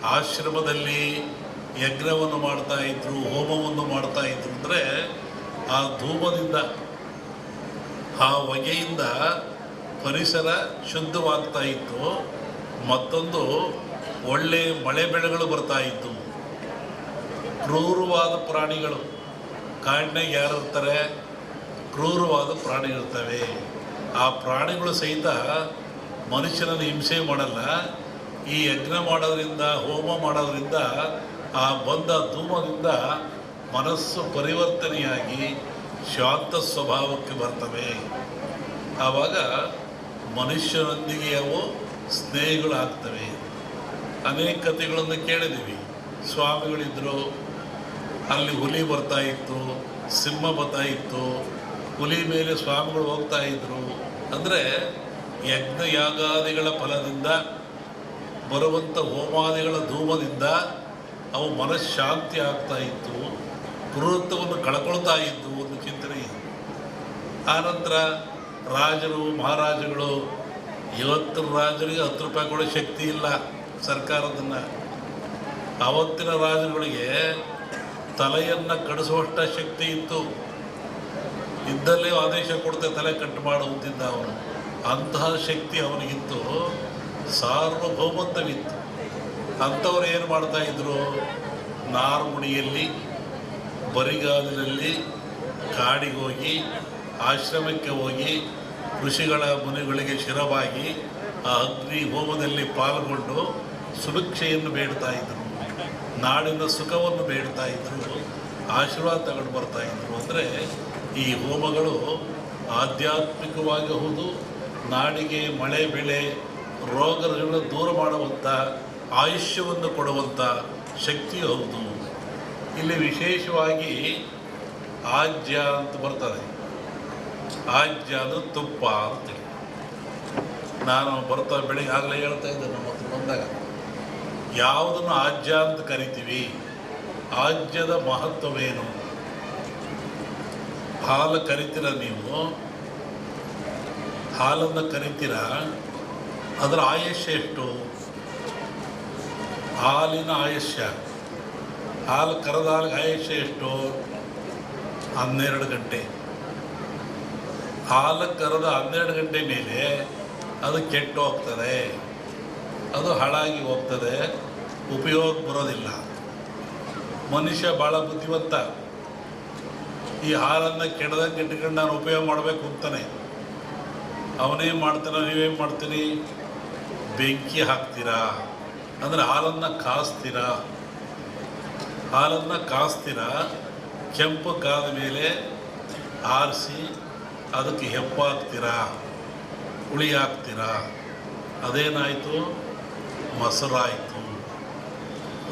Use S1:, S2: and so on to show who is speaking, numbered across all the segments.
S1: ಆಶ್ರಮದಲ್ಲಿ ಯಜ್ಞವನ್ನು ಮಾಡ್ತಾಯಿದ್ರು, ಹೋಮವನ್ನು ಮಾಡ್ತಾಯಿದ್ರು. ಅಂದರೆ ಆ ಧೂಮದಿಂದ, ಆ ಹೊಗೆಯಿಂದ ಪರಿಸರ ಶುದ್ಧವಾಗ್ತಾ ಇತ್ತು. ಮತ್ತೊಂದು ಒಳ್ಳೆಯ ಮಳೆ ಬೆಳೆಗಳು ಬರ್ತಾಯಿತ್ತು. ಕ್ರೂರವಾದ ಪ್ರಾಣಿಗಳು, ಕಾಡಿನಾಗ ಯಾರು ಇರ್ತಾರೆ? ಕ್ರೂರವಾದ ಪ್ರಾಣಿಗಳಿರ್ತವೆ. ಆ ಪ್ರಾಣಿಗಳು ಸಹಿತ ಮನುಷ್ಯನನ್ನು ಹಿಂಸೆ ಮಾಡಲ್ಲ. ಈ ಯಜ್ಞ ಮಾಡೋದ್ರಿಂದ, ಹೋಮ ಮಾಡೋದ್ರಿಂದ, ಆ ಬಂದ ಧೂಮದಿಂದ ಮನಸ್ಸು ಪರಿವರ್ತನೆಯಾಗಿ ಶಾಂತ ಸ್ವಭಾವಕ್ಕೆ ಬರ್ತವೆ. ಆವಾಗ ಮನುಷ್ಯರೊಂದಿಗೆ ಅವು ಸ್ನೇಹಿಗಳಾಗ್ತವೆ. ಅನೇಕ ಕಥೆಗಳನ್ನು ಕೇಳಿದ್ದೀವಿ. ಸ್ವಾಮಿಗಳಿದ್ದರು, ಅಲ್ಲಿ ಹುಲಿ ಬರ್ತಾಯಿತ್ತು, ಸಿಂಹ ಬರ್ತಾಯಿತ್ತು, ಹುಲಿ ಮೇಲೆ ಸ್ವಾಮಿಗಳು ಹೋಗ್ತಾಯಿದ್ರು. ಅಂದರೆ ಯಜ್ಞ ಯಾಗಾದಿಗಳ ಫಲದಿಂದ ಬರುವಂಥ ಹೋಮಾದಿಗಳ ಧೂಮದಿಂದ ಅವು ಮನಃಶಾಂತಿ ಆಗ್ತಾಯಿತ್ತು, ಕ್ರೂರತ್ವವನ್ನು ಕಳ್ಕೊಳ್ತಾ ಇದ್ದು ಒಂದು ಚಿಂತನೆ ಇದೆ. ಆನಂತರ ರಾಜರು, ಮಹಾರಾಜಗಳು, ಇವತ್ತಿನ ರಾಜರಿಗೆ 10 ರೂಪಾಯಿ ಕೊಡೋ ಶಕ್ತಿ ಇಲ್ಲ ಸರ್ಕಾರದನ್ನು. ಆವತ್ತಿನ ರಾಜರುಗಳಿಗೆ ತಲೆಯನ್ನು ಕಡಿಸುವಷ್ಟ ಶಕ್ತಿ ಇತ್ತು. ಇದ್ದಲ್ಲೇ ಆದೇಶ ಕೊಡ್ತೆ ತಲೆ ಕಟ್ಟು ಮಾಡುವುದಿದ್ದ ಅವನು. ಅಂತಹ ಶಕ್ತಿ ಅವನಿಗಿತ್ತು, ಸಾರ್ವಭೌಮತ್ವವಿತ್ತು. ಅಂಥವ್ರು ಏನು ಮಾಡ್ತಾಯಿದ್ರು? ನಾರುಮುಡಿಯಲ್ಲಿ, ಬರಿಗಾಲಿನಲ್ಲಿ ಕಾಡಿಗೆ ಹೋಗಿ, ಆಶ್ರಮಕ್ಕೆ ಹೋಗಿ, ಋಷಿಗಳ ಮುನಿಗಳಿಗೆ ಶಿರವಾಗಿ ಆ ಅಗ್ನಿ ಹೋಮದಲ್ಲಿ ಪಾಲ್ಗೊಂಡು ಸುಭಿಕ್ಷೆಯನ್ನು ಬೇಡ್ತಾಯಿದ್ರು, ನಾಡಿನ ಸುಖವನ್ನು ಬೇಡ್ತಾಯಿದ್ರು, ಆಶೀರ್ವಾದ ತಗೊಂಡು ಬರ್ತಾಯಿದ್ರು. ಅಂದರೆ ಈ ಹೋಮಗಳು ಆಧ್ಯಾತ್ಮಿಕವಾಗಿ ಹೌದು, ನಾಡಿಗೆ ಮಳೆ ಬೆಳೆ ರೋಗಗಳನ್ನು ದೂರ ಮಾಡುವಂಥ, ಆಯುಷ್ಯವನ್ನು ಕೊಡುವಂಥ ಶಕ್ತಿಯು ಹೌದು. ಇಲ್ಲಿ ವಿಶೇಷವಾಗಿ ಆಜ್ಯ ಅಂತ ಬರ್ತದೆ. ಆಜ್ಯ ಅಂದರೆ ತುಪ್ಪ ಅಂತೇಳಿ. ನಾನು ಬರ್ತಾ ಬೆಳಿಗ್ಗೆ ಆಗಲೇ ಹೇಳ್ತಾ ಇದ್ದೆ, ನಮ್ಮ ಹತ್ರ ಬಂದಾಗ ಯಾವುದನ್ನು ಆಜ್ಯ ಅಂತ ಕರಿತೀವಿ, ಆಜ್ಯದ ಮಹತ್ವವೇನು? ಹಾಲು ಕರಿತೀರ ನೀವು, ಹಾಲನ್ನು ಕರಿತೀರ, ಅದರ ಆಯುಷ್ಯ ಎಷ್ಟು? ಹಾಲಿನ ಆಯುಷ್ಯ, ಹಾಲು ಕರೆದ ಹಾಲಿಗೆ ಆಯುಷ್ಯ ಎಷ್ಟು? 12 ಗಂಟೆ. ಹಾಲು ಕರೆದ 12 ಗಂಟೆ ಮೇಲೆ ಅದು ಕೆಟ್ಟು ಹೋಗ್ತದೆ, ಅದು ಹಾಳಾಗಿ ಹೋಗ್ತದೆ, ಉಪಯೋಗ ಬರೋದಿಲ್ಲ. ಮನುಷ್ಯ ಭಾಳ ಬುದ್ಧಿವಂತ. ಈ ಹಾಲನ್ನು ಕೆಡದಂಗೆ ಇಟ್ಕೊಂಡು ನಾನು ಉಪಯೋಗ ಮಾಡಬೇಕು ಅಂತಾನೆ. ಅವನೇನು ಮಾಡ್ತಾನೆ, ನೀವೇನು ಮಾಡ್ತೀರಿ? ಬೆಂಕಿ ಹಾಕ್ತೀರಾ, ಅಂದರೆ ಹಾಲನ್ನು ಕಾಸ್ತೀರಾ. ಹಾಲನ್ನು ಕಾಸ್ತೀರಾ, ಕೆಂಪು ಕಾದ ಮೇಲೆ ಆರಿಸಿ ಅದಕ್ಕೆ ಹೆಪ್ಪು ಹಾಕ್ತೀರಾ, ಹುಳಿ ಹಾಕ್ತೀರಾ. ಅದೇನಾಯಿತು? ಮೊಸರಾಯಿತು.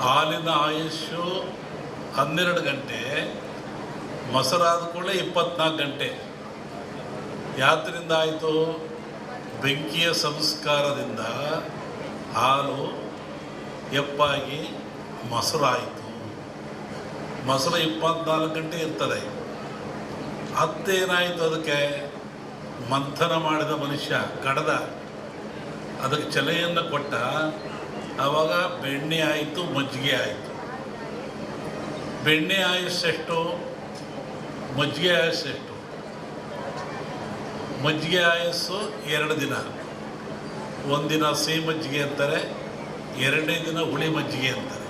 S1: ಹಾಲಿನ ಆಯುಷ್ಯು 12 ಗಂಟೆ, ಮೊಸರಾದ ಕೂಡಲೇ 24 ಗಂಟೆ. ಯಾತ್ರಿಂದ ಆಯಿತು? ಬೆಂಕಿಯ ಸಂಸ್ಕಾರದಿಂದ ಹಾಲು ಹೆಪ್ಪಾಗಿ ಮೊಸರಾಯಿತು. ಮೊಸರು 24 ಗಂಟೆ ಇರ್ತದೆ. ಹತ್ತೇನಾಯಿತು? ಅದಕ್ಕೆ ಮಂಥನ ಮಾಡಿದ ಮನುಷ್ಯ, ಕಡದ, ಅದಕ್ಕೆ ಚಲೆಯನ್ನು ಕೊಟ್ಟ. ಆವಾಗ ಬೆಣ್ಣೆ ಆಯಿತು, ಮಜ್ಜಿಗೆ ಆಯಿತು. ಬೆಣ್ಣೆ ಆಯುಸ್ಸೆಷ್ಟು? ಮಜ್ಜಿಗೆ ಆಯುಸ್ಸೆಷ್ಟು? ಮಜ್ಜಿಗೆ ಆಯಸ್ಸು 2 ದಿನ. ಒಂದಿನ ಸಿಹಿ ಮಜ್ಜಿಗೆ ಅಂತಾರೆ, 2ನೇ ದಿನ ಹುಳಿ ಮಜ್ಜಿಗೆ ಅಂತಾರೆ.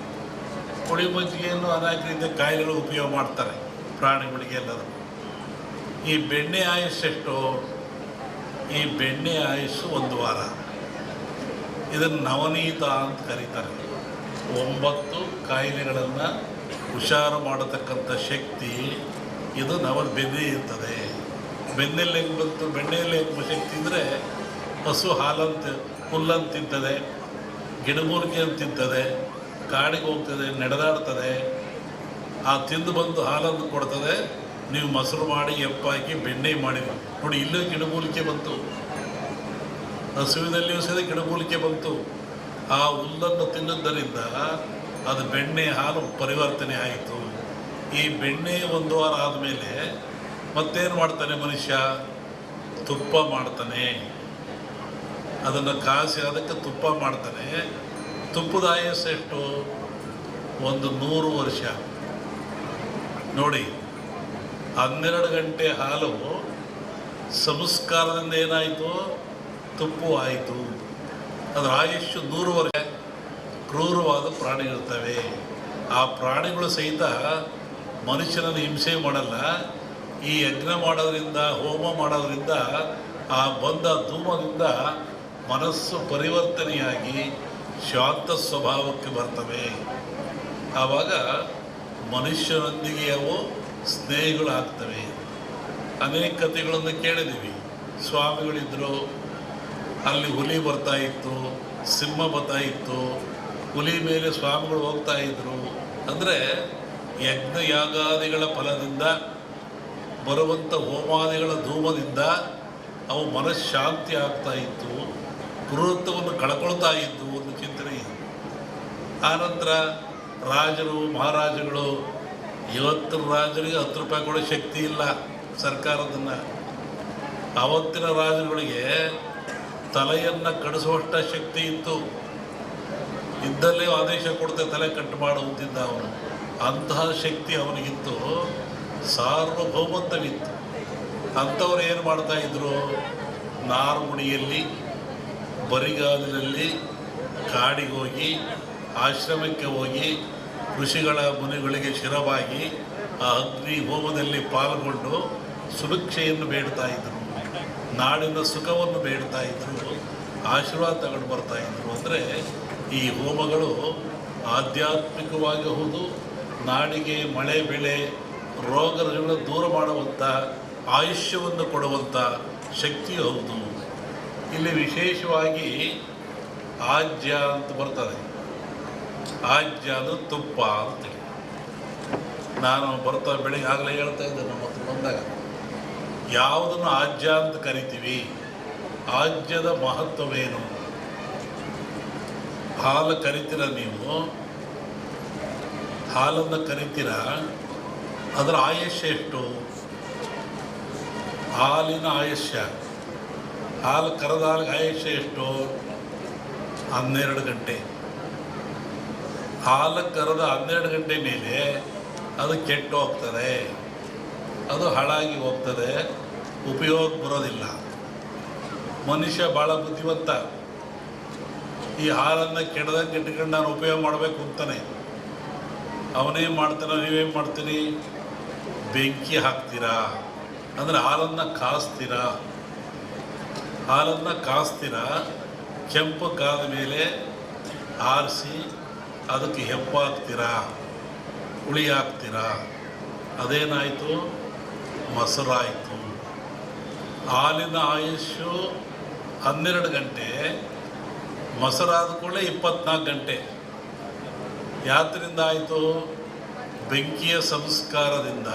S1: ಹುಳಿ ಮಜ್ಜಿಗೆಯನ್ನು ಅನೇಕ ರೀತಿಯ ಕಾಯಿಲೆಗಳು ಉಪಯೋಗ ಮಾಡ್ತಾರೆ, ಪ್ರಾಣಿಗಳಿಗೆ ಎಲ್ಲರೂ. ಈ ಬೆಣ್ಣೆ ಆಯುಸ್ಸೆಷ್ಟು? ಈ ಬೆಣ್ಣೆ ಆಯುಸ್ಸು 1 ವಾರ. ಇದನ್ನು ನವನೀತ ಅಂತ ಕರೀತಾರೆ. 9 ಕಾಯಿಲೆಗಳನ್ನು ಹುಷಾರು ಮಾಡತಕ್ಕಂಥ ಶಕ್ತಿ ಇದು ಬೆನ್ನೆ ಇರ್ತದೆ. ಬೆನ್ನೆಲ್ಲಿ ಹೆಂಗೆ ಬಂತು? ಬೆಣ್ಣೆಯಲ್ಲಿ ಹೆಂಗೆ ಶಕ್ತಿ ಅಂದರೆ, ಹಸು ಹಾಲಂತ ಹುಲ್ಲಂತ ತಿಂತದೆ, ಗಿಡಮೂಲಿಕೆ ಅಂತ ತಿಂತದೆ, ಕಾಡಿಗೆ ಹೋಗ್ತದೆ, ನಡೆದಾಡ್ತದೆ. ಆ ತಿಂದು ಬಂದು ಹಾಲನ್ನು ಕೊಡ್ತದೆ. ನೀವು ಮೊಸರು ಮಾಡಿ ಎಪ್ಪಾಕಿ ಬೆಣ್ಣೆ ಮಾಡಿದ್ರಿ ನೋಡಿ, ಇಲ್ಲೂ ಗಿಡಮೂಲಿಕೆ ಬಂತು. ಹಸುವಿನಲ್ಲಿಯೂ ಸಹ ಗಿಡಮೂಲಿಕೆ ಬಂತು. ಆ ಹುಲ್ಲನ್ನು ತಿನ್ನೋದರಿಂದ ಅದು ಬೆಣ್ಣೆ ಹಾಲು ಪರಿವರ್ತನೆ ಆಯಿತು. ಈ ಬೆಣ್ಣೆ 1 ವಾರ ಆದಮೇಲೆ ಮತ್ತೇನು ಮಾಡ್ತಾನೆ ಮನುಷ್ಯ? ತುಪ್ಪ ಮಾಡ್ತಾನೆ. ಅದನ್ನು ಕಾಸಿ ಅದಕ್ಕೆ ತುಪ್ಪ ಮಾಡ್ತಾನೆ. ತುಪ್ಪದ ಆಯಸ್ಸು ಎಷ್ಟು? 100 ವರ್ಷ. ನೋಡಿ, 12 ಗಂಟೆ ಹಾಲು ಸಂಸ್ಕಾರದಿಂದ ಏನಾಯಿತು? ತುಪ್ಪು ಆಯಿತು. ಅದರ ಆಯುಷ್ಯು 100 ವರ್ಷ. ಕ್ರೂರವಾದ ಪ್ರಾಣಿಗಳಿರ್ತವೆ. ಆ ಪ್ರಾಣಿಗಳು ಸಹಿತ ಮನುಷ್ಯನನ್ನು ಹಿಂಸೆ ಮಾಡಲ್ಲ. ಈ ಯಜ್ಞ ಮಾಡೋದ್ರಿಂದ, ಹೋಮ ಮಾಡೋದ್ರಿಂದ, ಆ ಬಂದ ಧೂಮದಿಂದ ಮನಸ್ಸು ಪರಿವರ್ತನೆಯಾಗಿ ಶಾಂತ ಸ್ವಭಾವಕ್ಕೆ ಬರ್ತವೆ. ಆವಾಗ ಮನುಷ್ಯರೊಂದಿಗೆ ಅವು ಸ್ನೇಹಿಗಳಾಗ್ತವೆ. ಅನೇಕ ಕಥೆಗಳನ್ನು ಕೇಳಿದ್ದೀವಿ. ಸ್ವಾಮಿಗಳಿದ್ದರು, ಅಲ್ಲಿ ಹುಲಿ ಬರ್ತಾ ಇತ್ತು, ಸಿಂಹ ಬರ್ತಾ ಇತ್ತು, ಹುಲಿ ಮೇಲೆ ಸ್ವಾಮಿಗಳು ಹೋಗ್ತಾ ಇದ್ರು. ಅಂದರೆ ಯಜ್ಞ ಯಾಗಾದಿಗಳ ಫಲದಿಂದ ಬರುವಂಥ ಹೋಮಾದಿಗಳ ಧೂಮದಿಂದ ಅವು ಮನಃಶಾಂತಿ ಆಗ್ತಾ ಇತ್ತು, ಕ್ರೂರತ್ವವನ್ನು ಕಳ್ಕೊಳ್ತಾ ಇದ್ದು ಒಂದು ಚಿಂತನೆ ಇದೆ. ಆನಂತರ ರಾಜರು ಮಹಾರಾಜಗಳು, ಇವತ್ತಿನ ರಾಜರಿಗೆ 10 ರೂಪಾಯಿ ಕೊಡೋ ಶಕ್ತಿ ಇಲ್ಲ ಸರ್ಕಾರದನ್ನು. ಆವತ್ತಿನ ರಾಜರುಗಳಿಗೆ ತಲೆಯನ್ನು ಕಡಿಸುವಷ್ಟ ಶಕ್ತಿ ಇತ್ತು. ಇದ್ದಲ್ಲೇ ಆದೇಶ ಕೊಡ್ತೆ ತಲೆ ಕಟ್ಟು ಮಾಡುವಂತಿದ್ದ ಅವನು. ಅಂತಹ ಶಕ್ತಿ ಅವನಿಗಿತ್ತು, ಸಾರ್ವಭೌಮತ್ವವಿತ್ತು. ಅಂಥವ್ರು ಏನು ಮಾಡ್ತಾಯಿದ್ರು? ನಾರುಮುಡಿಯಲ್ಲಿ, ಬರಿಗಾಲಿನಲ್ಲಿ ಕಾಡಿಗೆ ಹೋಗಿ, ಆಶ್ರಮಕ್ಕೆ ಹೋಗಿ, ಋಷಿಗಳ ಮುನಿಗಳಿಗೆ ಶಿರವಾಗಿ ಆ ಅಗ್ನಿ ಹೋಮದಲ್ಲಿ ಪಾಲ್ಗೊಂಡು ಸುಭಿಕ್ಷೆಯನ್ನು ಬೇಡ್ತಾ ಇದ್ದರು, ನಾಡಿನ ಸುಖವನ್ನು ಬೇಡ್ತಾ ಇದ್ದರು, ಆಶೀರ್ವಾದ ತಗೊಂಡು ಬರ್ತಾಯಿದ್ರು. ಅಂದರೆ ಈ ಹೋಮಗಳು ಆಧ್ಯಾತ್ಮಿಕವಾಗಿ ಹೌದು, ನಾಡಿಗೆ ಮಳೆ ಬೆಳೆ ರೋಗಗಳನ್ನು ದೂರ ಮಾಡುವಂಥ, ಆಯುಷ್ಯವನ್ನು ಕೊಡುವಂಥ ಶಕ್ತಿ ಹೌದು. ಇಲ್ಲಿ ವಿಶೇಷವಾಗಿ ಆಜ್ಯ ಅಂತ ಬರ್ತದೆ. ಆಜ್ಯ ಅಂದರೆ ತುಪ್ಪ ಅಂತೇಳಿ. ನಾನು ಬರ್ತಾ ಬೆಳಿಗ್ಗೆ ಆಗಲೇ ಹೇಳ್ತಾ ಇದ್ದೆ, ನಮ್ಮ ಹತ್ರ ಬಂದಾಗ ಯಾವುದನ್ನು ಆಜ್ಯ ಅಂತ ಕರಿತೀವಿ, ಆಜ್ಯದ ಮಹತ್ವವೇನು? ಹಾಲು ಕರಿತೀರ ನೀವು, ಹಾಲನ್ನು ಕರಿತೀರ, ಅದರ ಆಯುಷ್ಯ ಎಷ್ಟು? ಹಾಲಿನ ಆಯುಷ್ಯ, ಹಾಲು ಕರೆದ ಹಾಲಿಗೆ ಆಯುಷ್ಯ ಎಷ್ಟು? 12 ಗಂಟೆ. ಹಾಲು ಕರೆದ 12 ಗಂಟೆ ಮೇಲೆ ಅದು ಕೆಟ್ಟು ಹೋಗ್ತದೆ, ಅದು ಹಾಳಾಗಿ ಹೋಗ್ತದೆ, ಉಪಯೋಗ ಬರೋದಿಲ್ಲ. ಮನುಷ್ಯ ಭಾಳ ಬುದ್ಧಿವಂತ. ಈ ಹಾಲನ್ನು ಕೆಡದಂಗೆ ಇಟ್ಕೊಂಡು ನಾನು ಉಪಯೋಗ ಮಾಡಬೇಕು ಅಂತಾನೆ. ಅವನೇನು ಮಾಡ್ತಾನೆ, ನೀವೇನು ಮಾಡ್ತೀರಿ? ಬೆಂಕಿ ಹಾಕ್ತೀರಾ, ಅಂದರೆ ಹಾಲನ್ನು ಕಾಸ್ತೀರಾ. ಹಾಲನ್ನು ಕಾಸ್ತೀರಾ, ಕೆಂಪು ಕಾದ ಮೇಲೆ ಆರಿಸಿ ಅದಕ್ಕೆ ಹೆಪ್ಪು ಹಾಕ್ತೀರಾ, ಹುಳಿ ಹಾಕ್ತೀರಾ. ಅದೇನಾಯಿತು? ಮೊಸರಾಯಿತು. ಹಾಲಿನ ಆಯುಷ್ಯು 12 ಗಂಟೆ, ಮೊಸರಾದ ಕೂಡಲೇ 24 ಗಂಟೆ. ಯಾತ್ರಿಂದ ಆಯಿತು? ಬೆಂಕಿಯ ಸಂಸ್ಕಾರದಿಂದ.